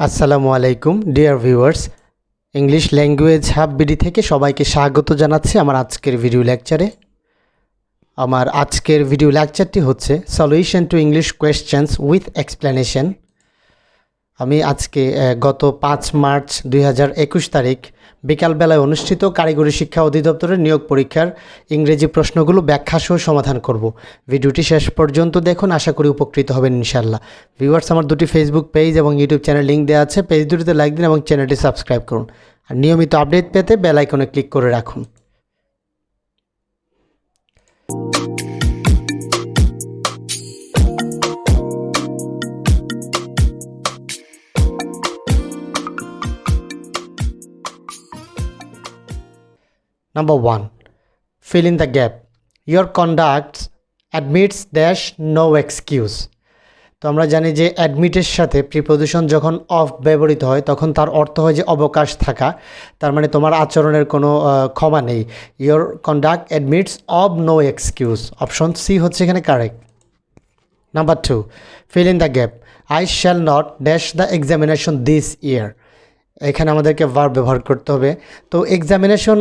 আসসালামু আলাইকুম dear viewers, English language hub BD থেকে সবাইকে স্বাগত জানাচ্ছি আমার আজকের ভিডিও লেকচারে। আমার আজকের ভিডিও লেকচারটি হচ্ছে solution to English questions with explanation. আমি আজকে গত 5 মার্চ 2021 তারিখ বিকালবেলায় অনুষ্ঠিত কারিগরি শিক্ষা অধিদপ্তরের নিয়োগ পরীক্ষার ইংরেজি প্রশ্নগুলো ব্যাখ্যাসহ সমাধান করব। ভিডিওটি শেষ পর্যন্ত দেখুন, আশা করি উপকৃত হবেন ইনশাআল্লাহ। ভিউয়ার্স, আমার দুটি ফেসবুক পেজ এবং ইউটিউব চ্যানেল লিঙ্ক দেওয়া আছে, পেজ দুটিতে লাইক দিন এবং চ্যানেলটি সাবস্ক্রাইব করুন। আর নিয়মিত আপডেট পেতে বেল আইকনে ক্লিক করে রাখুন। Number 1. Fill in the gap. Your conduct admits dash no excuse. তো আমরা জানি যে অ্যাডমিটের সাথে প্রিপোজিশন যখন অফ ব্যবহৃত হয় তখন তার অর্থ হয় যে অবকাশ থাকা, তার মানে তোমার আচরণের কোনো ক্ষমা নেই। Your conduct admits of no excuse. Option C হচ্ছে এখানে correct. Number 2. Fill in the gap. I shall not dash the examination this year. এখানে আমাদেরকে ভার্ব ব্যবহার করতে হবে। তো examination,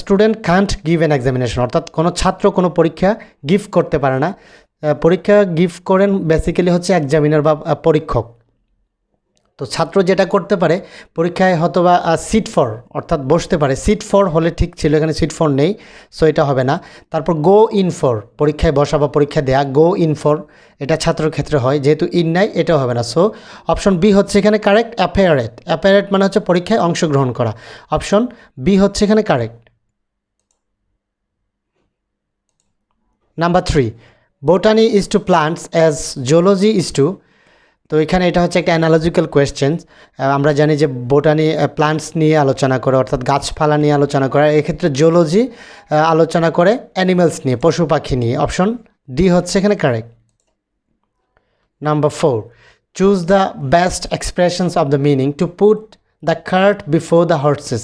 student can't give an examination, অর্থাৎ কোনো ছাত্র কোনো পরীক্ষা গিভ করতে পারে না। পরীক্ষা গিভ করেন বেসিক্যালি হচ্ছে এক্সামিনার বা পরীক্ষক। তো ছাত্র যেটা করতে পারে পরীক্ষায় হয়তো বা সিট ফর অর্থাৎ বসতে পারে, সিট ফর হলে ঠিক ছিল, এখানে সিট ফর নেই, সো এটা হবে না। তারপর গো ইন ফর, পরীক্ষায় বসা বা পরীক্ষা দেয়া, গো ইন ফর এটা ছাত্রের ক্ষেত্রে হয়, যেহেতু ইন নাই এটাও হবে না। সো অপশন বি হচ্ছে এখানে কারেক্ট। অ্যাপিয়ারেট, অ্যাপিয়ারেট মানে হচ্ছে পরীক্ষায় অংশগ্রহণ করা। অপশন বি হচ্ছে এখানে correct. Number 3. Botany is to plants as geology is to. তো এখানে এটা হচ্ছে একটা অ্যানালজিক্যাল কোয়েশ্চেন। আমরা জানি যে বোটানি প্লান্টস নিয়ে আলোচনা করে, অর্থাৎ গাছপালা নিয়ে আলোচনা করে। এক্ষেত্রে জিওলজি আলোচনা করে অ্যানিমেলস নিয়ে, পশু পাখি নিয়ে। অপশন ডি হচ্ছে এখানে correct. Number 4. Choose the best expressions of the meaning to put the cart before the horse's.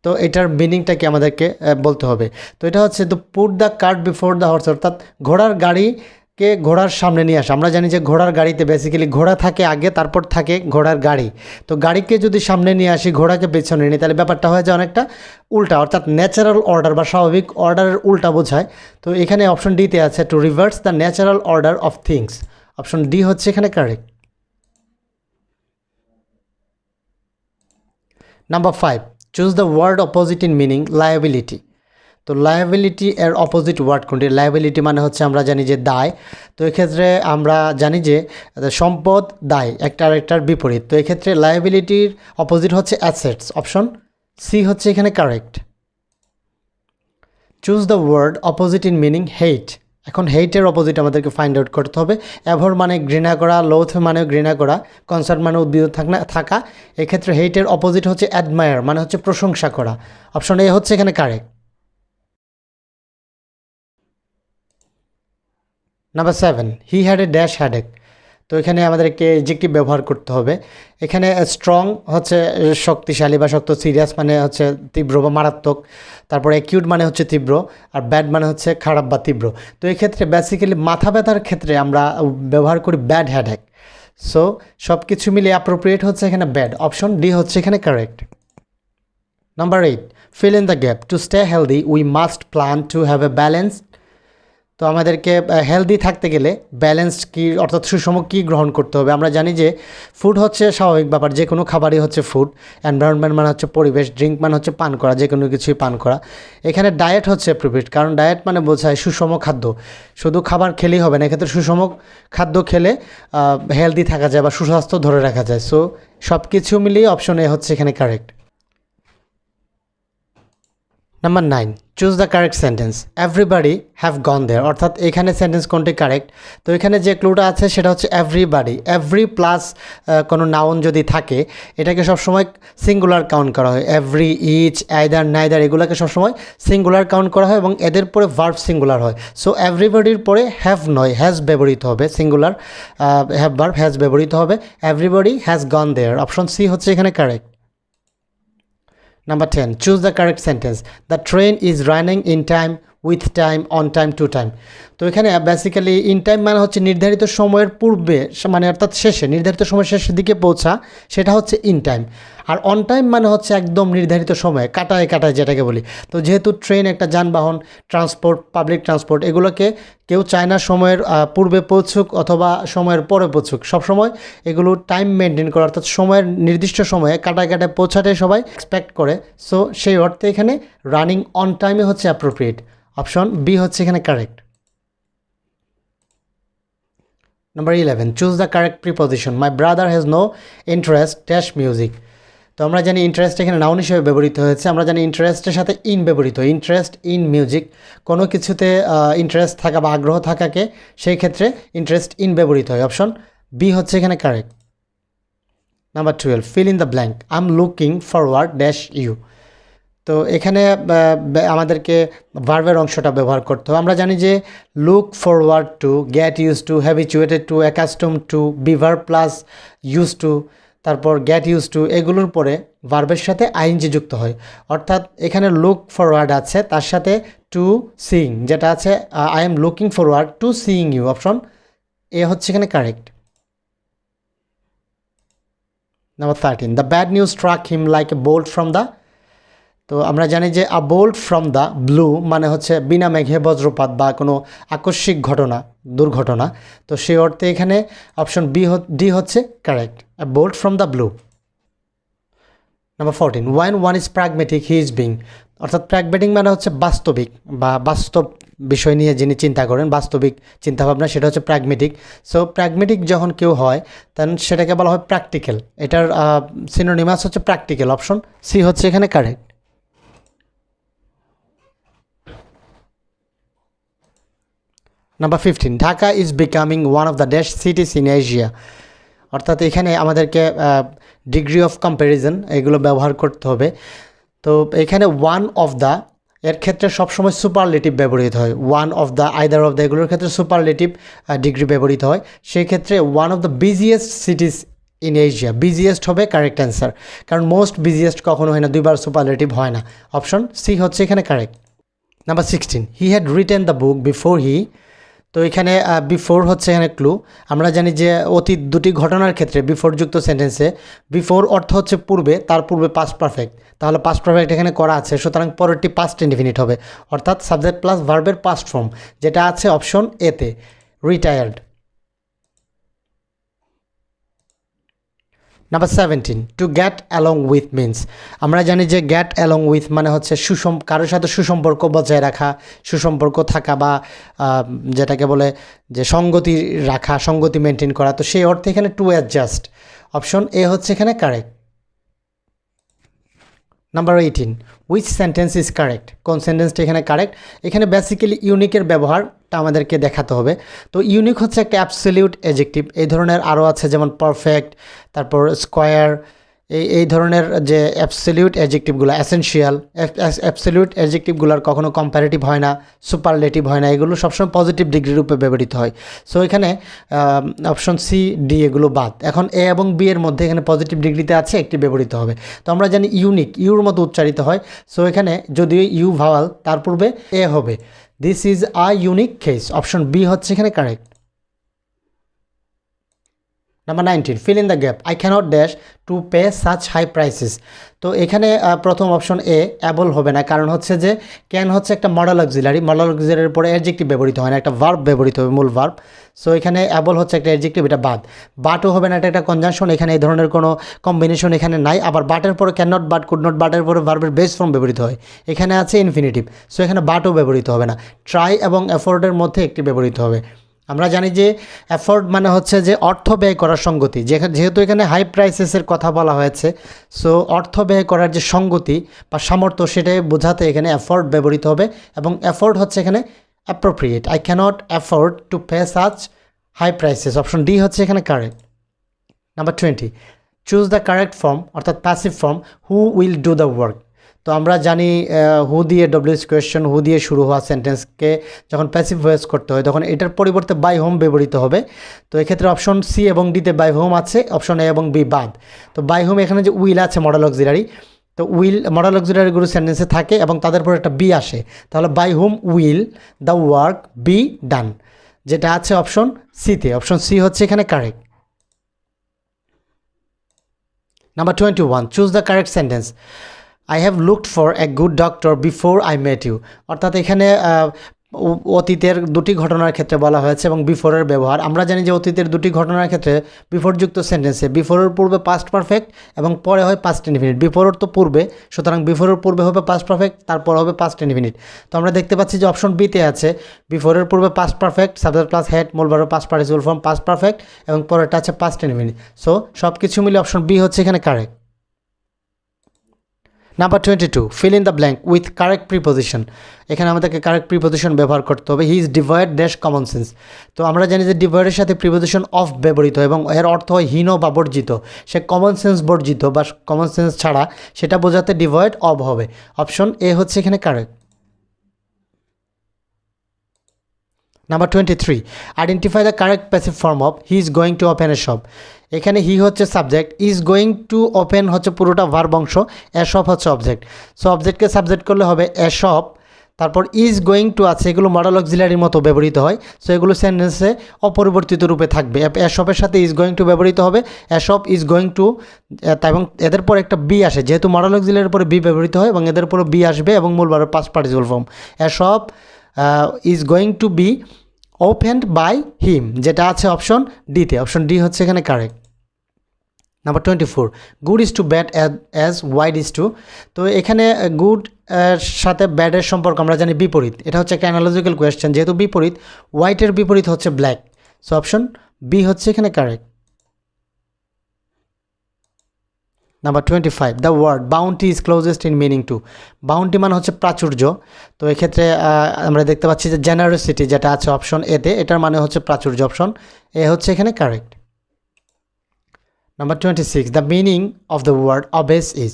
তো এটার মিনিংটা কি আমাদেরকে বলতে হবে। তো এটা হচ্ছে the put the cart before the horse, অর্থাৎ ঘোড়ার গাড়িকে ঘোড়ার সামনে নিয়ে আসা। আমরা জানি যে ঘোড়ার গাড়িতে বেসিক্যালি ঘোড়া থাকে আগে, তারপর থাকে ঘোড়ার গাড়ি। তো গাড়িকে যদি সামনে নিয়ে আসি, ঘোড়াকে পেছনে নিই, তাহলে ব্যাপারটা হয়ে যায় অনেকটা উল্টা, অর্থাৎ ন্যাচারাল অর্ডার বা স্বাভাবিক অর্ডারের উল্টা বোঝায়। তো এখানে অপশন ডিতে আছে to reverse the natural order of things. Option D হচ্ছে এখানে correct. Number 5. Choose the word opposite in meaning liability. তো লায়াবিলিটি এর অপোজিট ওয়ার্ড কোনটি? লায়াবিলিটি মানে হচ্ছে আমরা জানি যে দায়। তো এক্ষেত্রে আমরা জানি যে সম্পদ দায় একটা আরেকটার বিপরীত। তো এক্ষেত্রে লায়াবিলিটির অপোজিট হচ্ছে অ্যাসেটস। অপশন সি হচ্ছে এখানে correct. Choose the word opposite in meaning hate. এখন হেইটের অপোজিট আমাদেরকে ফাইন্ড আউট করতে হবে। অ্যাভর মানে ঘৃণা করা, লোথ মানে ঘৃণা করা, কনসার্ন মানে উদ্বিগ্ন থাকা। এক্ষেত্রে হেইটের অপোজিট হচ্ছে অ্যাডমায়ার, মানে হচ্ছে প্রশংসা করা। অপশন এ হচ্ছে এখানে correct. Number 7. He had a dash headache. তো এখানে আমাদেরকে এডজেক্টিভ ব্যবহার করতে হবে। এখানে স্ট্রং হচ্ছে শক্তিশালী বা শক্ত, সিরিয়াস মানে হচ্ছে তীব্র বা মারাত্মক, তারপরে অ্যাকিউট মানে হচ্ছে তীব্র, আর ব্যাড মানে হচ্ছে খারাপ বা তীব্র। তো এক্ষেত্রে বেসিক্যালি মাথা ব্যথার ক্ষেত্রে আমরা ব্যবহার করি ব্যাড হ্যাডেক। সো সব কিছু মিলে অ্যাপ্রোপ্রিয়েট হচ্ছে এখানে ব্যাড। অপশন ডি হচ্ছে এখানে correct. Number 8. Feel in the gap. To stay healthy we must plan to have a balance. তো আমাদেরকে হেলদি থাকতে গেলে ব্যালেন্সড কী অর্থাৎ সুষম কী গ্রহণ করতে হবে। আমরা জানি যে ফুড হচ্ছে স্বাভাবিক ব্যাপার, যে কোনো খাবারই হচ্ছে ফুড। এনভায়রনমেন্ট মানে হচ্ছে পরিবেশ, ড্রিঙ্ক মানে হচ্ছে পান করা, যে কোনো কিছুই পান করা। এখানে ডায়েট হচ্ছে অ্যাপ্রোপ্রিয়েট, কারণ ডায়েট মানে বোঝায় সুষম খাদ্য। শুধু খাবার খেলেই হবে না, এক্ষেত্রে সুষম খাদ্য খেলে হেলদি থাকা যায় বা সুস্বাস্থ্য ধরে রাখা যায়। সো সব কিছু মিলিয়ে অপশন এ হচ্ছে এখানে correct. Number 9. Choose the correct sentence. Everybody have gone there, অর্থাৎ এখানে সেন্টেন্স কোনটি কারেক্ট? তো এখানে যে ক্লুটা আছে সেটা হচ্ছে এভরিবাডি। এভরি প্লাস কোনো নাউন যদি থাকে এটাকে সবসময় সিঙ্গুলার কাউন্ট করা হয়। এভরি, ইচ, আইদার, নাইদার এগুলোকে সবসময় সিঙ্গুলার কাউন্ট করা হয় এবং এদের পরে ভার্ব সিঙ্গুলার হয়। সো এভরিবডির পরে হ্যাভ নয়, হ্যাজ ব্যবহৃত হবে, সিঙ্গুলার হ্যাভ ভার্ব হ্যাজ ব্যবহৃত হবে। Everybody has gone there. Option C হচ্ছে এখানে correct. Number 10. Choose the correct sentence. The train is running in time with time, on time, to time. তো এখানে বেসিক্যালি ইন টাইম মানে হচ্ছে নির্ধারিত সময়ের পূর্বে, মানে অর্থাৎ শেষে, নির্ধারিত সময়ের শেষের দিকে পৌঁছা, সেটা হচ্ছে ইন টাইম। আর অন টাইম মানে হচ্ছে একদম নির্ধারিত সময়ে, কাটায় কাটায় যেটাকে বলি। তো যেহেতু ট্রেন একটা যানবাহন, ট্রান্সপোর্ট, পাবলিক ট্রান্সপোর্ট, এগুলোকে কেউ চায় না সময়ের পূর্বে পৌঁছুক অথবা সময়ের পরে পৌঁছুক। সবসময় এগুলো টাইম মেনটেন করা, অর্থাৎ সময়ের নির্দিষ্ট সময়ে কাটায় কাটায় পৌঁছাটাই সবাই এক্সপেক্ট করে। সো সেই অর্থে এখানে রানিং অন টাইমে হচ্ছে অ্যাপ্রোপ্রিয়েট। অপশন বি হচ্ছে এখানে correct. Number 11, choose the correct preposition. My brother has no interest dash music. তো আমরা জানি ইন্টারেস্ট এখানে নাউন হিসেবে ব্যবহৃত হয়েছে। আমরা জানি ইন্টারেস্টের সাথে ইন ব্যবহৃত হয়, ইন্টারেস্ট ইন মিউজিক। কোনো কিছুতে ইন্টারেস্ট থাকা বা আগ্রহ থাকাকে সেই ক্ষেত্রে ইন্টারেস্ট ইন ব্যবহৃত হয়। অপশন বি হচ্ছে এখানে correct. Number 12, fill in the blank. I am looking forward dash you. তো এখানে আমাদেরকে ভার্বের অংশটা ব্যবহার করতে হবে। আমরা জানি যে look forward to, get used to, habituated to, accustom to, be verb plus used to, তারপর গেট ইউজ টু, এগুলোর পরে ভার্বের সাথে আইএনজি যুক্ত হয়। অর্থাৎ এখানে লুক ফরওয়ার্ড আছে, তার সাথে টু সিইং যেটা আছে, I am looking forward to seeing you. Option A হচ্ছে এখানে correct. Number 13, the bad news struck him like a bolt from the. তো আমরা জানি যে a bolt from the blue মানে হচ্ছে বিনা মেঘে বজ্রপাত বা কোনো আকস্মিক ঘটনা, দুর্ঘটনা। তো সেই অর্থে এখানে অপশন ডি হচ্ছে correct, a bolt from the blue. Number 14, one one is pragmatic he is being. অর্থাৎ প্র্যাগমেটিক মানে হচ্ছে বাস্তবিক বা বাস্তব বিষয় নিয়ে যিনি চিন্তা করেন, বাস্তবিক চিন্তাভাবনা, সেটা হচ্ছে প্র্যাগমেটিক। সো প্র্যাগমেটিক যখন কেউ হয় তখন সেটাকে বলা হয় প্র্যাকটিক্যাল। এটার সিনোনিমাস হচ্ছে প্র্যাকটিক্যাল। অপশন সি হচ্ছে এখানে correct. Number 15, Dhaka is becoming one of the dash cities in Asia. অর্থাৎ এখানে আমাদেরকে ডিগ্রি অফ কম্প্যারিজন এগুলো ব্যবহার করতে হবে। তো এখানে ওয়ান অফ দ্য এর ক্ষেত্রে সবসময় সুপারলেটিভ ব্যবহৃত হয়। One of the, either of the, এগুলোর ক্ষেত্রে সুপারলেটিভ ডিগ্রি ব্যবহৃত হয়। সেই ক্ষেত্রে one of the busiest cities in Asia, busiest হবে কারেক্ট অ্যান্সার, কারণ মোস্ট বিজিয়েস্ট কখনো হয় না, দুইবার সুপারলেটিভ হয় না। অপশন সি হচ্ছে এখানে correct. Number 16, he had written the book before he. তো এখানে বিফোর হচ্ছে এখানে ক্লু। আমরা জানি যে অতীত দুটি ঘটনার ক্ষেত্রে বিফোর যুক্ত সেন্টেন্সে বিফোর অর্থ হচ্ছে পূর্বে, তার পূর্বে পাস্ট পারফেক্ট। তাহলে পাস্ট পারফেক্ট এখানে করা আছে, সুতরাং পরেরটি পাস্ট ইনডিফিনিট হবে, অর্থাৎ সাবজেক্ট প্লাস ভার্বের পাস্ট ফর্ম, যেটা আছে অপশন এতে, retired. Number 17, to get along with means. আমরা জানি যে গেট অ্যালং উইথ মানে হচ্ছে কারোর সাথে সুসম্পর্ক বজায় রাখা, সুসম্পর্ক থাকা, বা যেটাকে বলে যে সঙ্গতি রাখা, সঙ্গতি মেনটেন করা। তো সেই অর্থে এখানে টু অ্যাডজাস্ট। অপশন এ হচ্ছে এখানে correct. Number 18, which sentence is correct. কোন সেন্টেন্সটা এখানে কারেক্ট? এখানে বেসিক্যালি ইউনিকের ব্যবহারটা আমাদেরকে দেখাতে হবে। তো ইউনিক হচ্ছে একটা অ্যাবসলিউট অ্যাডজেক্টিভ। এই ধরনের আরও আছে, যেমন পারফেক্ট, তারপর স্কোয়ার, এই ধরনের যে অ্যাবসলিউট অ্যাডজেক্টিভগুলো, এসেনশিয়াল অ্যাবসলিউট অ্যাডজেক্টিভগুলোর কখনো কম্পারেটিভ হয় না, সুপারলেটিভ হয় না, এগুলো সবসময় পজিটিভ ডিগ্রি রূপে ব্যবহৃত হয়। সো এখানে অপশন সি, ডি এগুলো বাদ। এখন এ এবং বি এর মধ্যে এখানে পজিটিভ ডিগ্রিতে আছে, একটি ব্যবহৃত হবে। তো আমরা জানি ইউনিক ইউর মতো উচ্চারিত হয়। সো এখানে যদিও ইউ ভাওয়াল, তার পূর্বে এ হবে। This is a unique case. Option B হচ্ছে এখানে correct. Number 19, fill in the gap. I cannot dash to pay such high prices. তো এখানে প্রথম অপশন এ অ্যাবল হবে না, কারণ হচ্ছে যে ক্যান হচ্ছে একটা মডেল অক্সিলারি, মডেল অক্সিলারির পরে অ্যাডজেক্টিভ ব্যবহৃত হয় না, একটা ভার্ব ব্যবহৃত হবে, মূল ভার্ব। সো এখানে অ্যাবল হচ্ছে একটা অ্যাডজেক্টিভ, এটা বাদ। বাটও হবে না, এটা একটা কনজাংশন, এখানে এই ধরনের কোনো কম্বিনেশন এখানে নাই। আবার বাটের পরে can not, but, could not, বাটের পরে ভার্বের বেস ফর্ম ব্যবহৃত হয়, এখানে আছে ইনফিনিটিভ। সো এখানে বাটও ব্যবহৃত হবে না। ট্রাই এবং অ্যাফোর্ডের মধ্যে একটি ব্যবহৃত হবে। আমরা জানি যে অ্যাফোর্ড মানে হচ্ছে যে অর্থ ব্যয় করার সঙ্গতি, যেহেতু এখানে হাই প্রাইসেসের কথা বলা হয়েছে, সো অর্থ ব্যয় করার যে সঙ্গতি বা সামর্থ্য, সেটাই বোঝাতে এখানে অ্যাফোর্ড ব্যবহৃত হবে, এবং অ্যাফোর্ড হচ্ছে এখানে appropriate. I cannot afford to pay such high prices. Option D হচ্ছে এখানে correct. Number 20, choose the correct form, অর্থাৎ passive form, who will do the work. তো আমরা জানি হু দিয়ে ডব্লিউএস কোয়েশ্চন, হু দিয়ে শুরু হওয়া সেন্টেন্সকে যখন প্যাসিভ ভয়েস করতে হয়, তখন এটার পরিবর্তে বাই হোম ব্যবহৃত হবে। তো এক্ষেত্রে অপশন সি এবং ডিতে বাই হোম আছে, অপশন এ এবং বি বাদ। তো বাই হোম এখানে যে উইল আছে মডেল অক্সিলারি, তো উইল মডাল অক্সিলারি গুলো সেন্টেন্সে থাকে এবং তাদের পর একটা বি আসে, তাহলে by whom will the work be done, যেটা আছে অপশন সিতে। অপশন সি হচ্ছে এখানে correct. Number 21, choose the correct sentence. I have looked for a good doctor before I met you. অর্থাৎ এখানে অতীতের দুটি ঘটনার ক্ষেত্রে বলা হয়েছে এবং বিফোরের ব্যবহার। আমরা জানি যে অতীতের দুটি ঘটনার ক্ষেত্রে বিফোরযুক্ত সেন্টেন্সে বিফোরের পূর্বে পাস্ট পারফেক্ট এবং পরে হয় পাস্ট ইনডিফিনিট। বিফোরের তো পূর্বে, সুতরাং বিফোরের পূর্বে হবে পাস্ট পারফেক্ট, তারপর হবে পাস্ট ইনডিফিনিট। তো আমরা দেখতে পাচ্ছি যে অপশন বিতে আছে বিফোরের পূর্বে past perfect, subject plus had, মূল verb past participle form past perfect এবং পরেরটা আছে পাস্ট ইনডিফিনিট। সো সব কিছু মিলে অপশন বি হচ্ছে এখানে correct. Number 22, feel in the blank with correct preposition. এখানে আমাদেরকে কারেক্ট প্রিপোজিশন ব্যবহার করতে হবে। He is devoid dash common sense. তো আমরা জানি যে ডিভয়েডের সাথে প্রিপোজিশন অফ ব্যবহৃত এবং এর অর্থ হয় হীন বা বর্জিত। সে কমন সেন্স বর্জিত বা কমন সেন্স ছাড়া, সেটা বোঝাতে ডিভয়েড অফ হবে। অপশন এ হচ্ছে এখানে correct. Number 23, identify the correct passive form of he is going to open A shop. এখানে হি হচ্ছে subject, is going to open হচ্ছে পুরোটা ভার্ব অংশ, এ শপ হচ্ছে অবজেক্ট। সো অবজেক্টকে সাবজেক্ট করলে হবে এ শপ, তারপর ইজ গোয়িং টু আছে, এগুলো মডেল অক্সিলারির মতো ব্যবহৃত হয়। সো এগুলো সেন্টেন্সে অপরিবর্তিত রূপে থাকবে। এ শপের সাথে ইজ গোয়িং টু ব্যবহৃত হবে, এ শপ ইজ গোয়িং টু, এবং এদের পর একটা বি আসে, যেহেতু মডেল অক্সিলারির পরে বি ব্যবহৃত হয় এবং এদের পরে বি আসবে এবং মূল ভার্বের past participle form. A shop is going to be opened by him, যেটা আছে অপশন ডিতে। অপশন ডি হচ্ছে এখানে correct. Number 24, good is to bad as white is to. তো এখানে গুড সাথে ব্যাডের সম্পর্ক আমরা জানি বিপরীত। এটা হচ্ছে একটা অ্যানালজিক্যাল কোয়েশ্চেন, যেহেতু বিপরীত, হোয়াইটের বিপরীত হচ্ছে ব্ল্যাক। সো অপশন বি হচ্ছে এখানে correct. Number 25, the word bounty is closest in meaning to. Bounty মানে হচ্ছে প্রাচুর্য। তো এক্ষেত্রে আমরা দেখতে পাচ্ছি যে জেনারোসিটি যেটা আছে অপশন এতে, এটার মানে হচ্ছে প্রাচুর্য। অপশন এ হচ্ছে এখানে correct. Number 26, the meaning of the word obese is.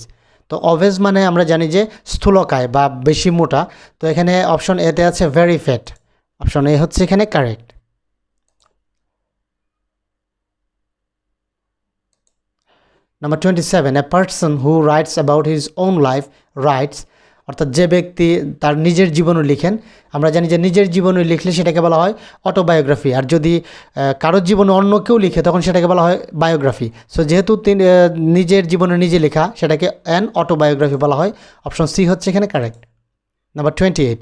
তো অবেস মানে আমরা জানি যে স্থূলকায় বা বেশি মোটা। তো এখানে অপশন এতে আছে ভেরি ফ্যাট। অপশন এ হচ্ছে এখানে correct. Number 27, a person who writes about his own life rights. অর্থাৎ যে ব্যক্তি তার নিজের জীবনও লিখেন, আমরা জানি যে নিজের জীবনে লিখলে সেটাকে বলা হয় অটোবায়োগ্রাফি, আর যদি কারোর জীবনে অন্য কেউ লিখে তখন সেটাকে বলা হয় বায়োগ্রাফি। সো যেহেতু নিজের জীবনে নিজে লেখা, সেটাকে অ্যান অটোবায়োগ্রাফি বলা হয়। অপশন সি হচ্ছে এখানে correct. Number 28,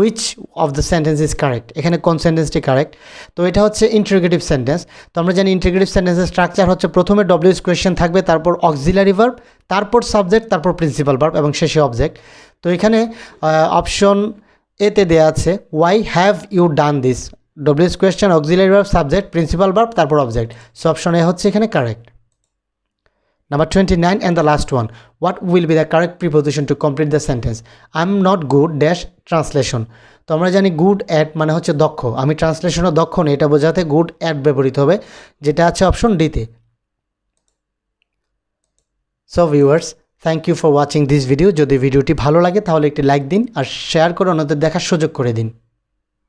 which of the sentence is correct. এখানে কোন সেন্টেন্সটি কারেক্ট? তো এটা হচ্ছে ইন্টারোগেটিভ সেন্টেন্স। তো আমরা জানি ইন্টারোগেটিভ সেন্টেন্সের স্ট্রাকচার হচ্ছে প্রথমে ডব্লিউএস কোয়েশ্চেন থাকবে, তারপর অক্সিলারি ভার্ব, তারপর সাবজেক্ট, তারপর প্রিন্সিপাল ভার্ব এবং শেষে অবজেক্ট। তো এখানে অপশন এতে দেওয়া আছে why have you done this. WS question, auxiliary verb, subject, principal verb, তারপর অবজেক্ট। সো অপশন এ হচ্ছে এখানে correct. Number 29 and the last one. What will be the correct preposition to complete the sentence? I'm not good dash translation. তো আমরা জানি good at মানে হচ্ছে দক্ষ, আমি ট্রান্সলেশনও দক্ষ নেই, এটা বোঝাতে গুড অ্যাট ব্যবহৃত হবে, যেটা আছে অপশন ডিতে। So viewers, thank you for watching this video. যদি ভিডিওটি ভালো লাগে তাহলে একটি লাইক দিন আর শেয়ার করে অন্যদের দেখার সুযোগ করে দিন।